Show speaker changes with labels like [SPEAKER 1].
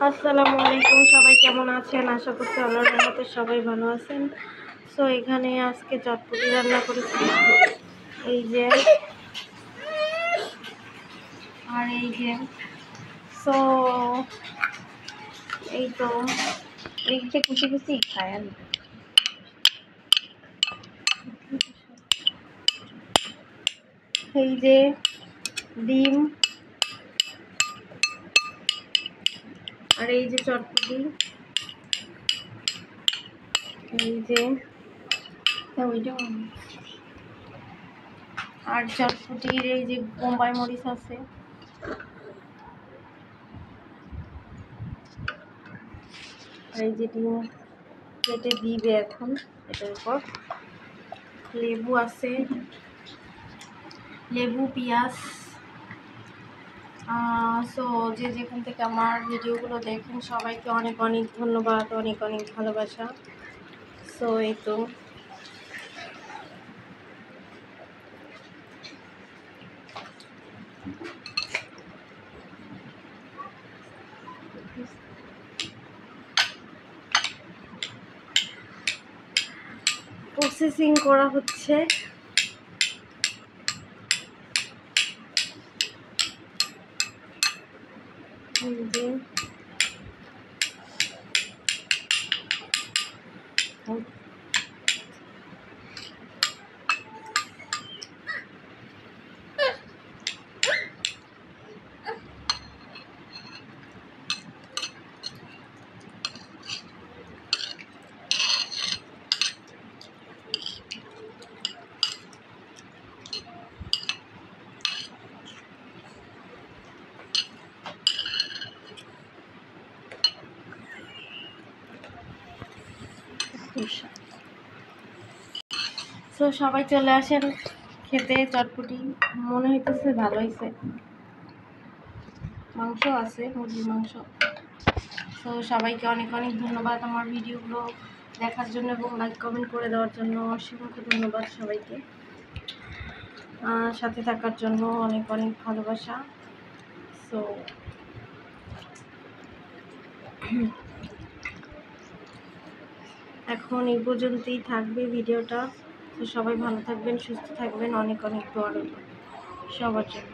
[SPEAKER 1] আসসালামু আলাইকুম, সবাই কেমন আছেন? আশা করছি আল্লাহর রহমতে সবাই ভালো আছেন। সো এখানে আজকে চটপটি রান্না করেছি। এই যে আর এই যে সো এই তো এই যে কুচি কুচি খায় আমি। এই যে ডিম আর এই যে চটপটি, এই যে আর চটপটির এই যে বোম্বাই মরিচ আছে। আর এই যে ডিম কেটে দিবে এখন এটার উপর। লেবু আছে, লেবু, পেঁয়াজ। সো যে যেখান থেকে আমার ভিডিওগুলো দেখেন সবাইকে অনেক অনেক ধন্যবাদ, অনেক অনেক ভালোবাসা। সো এই তো প্রসেসিং করা হচ্ছে। তো সবাই চলে আসেন খেতে চটপটি। মনে হইতেছে ভালো হয়েছে, মাংস আছে, মুরগির মাংস। তো সবাইকে অনেক অনেক ধন্যবাদ আমার ভিডিওগুলো দেখার জন্য এবং লাইক কমেন্ট করে দেওয়ার জন্য। অসংখ্য ধন্যবাদ সবাইকে, সাথে থাকার জন্য অনেক অনেক ভালোবাসা। সো এখন এই পর্যন্তই থাকবে ভিডিওটা। তো সবাই ভালো থাকবেন, সুস্থ থাকবেন, অনেক অনেক দোয়া রইল সবার জন্য।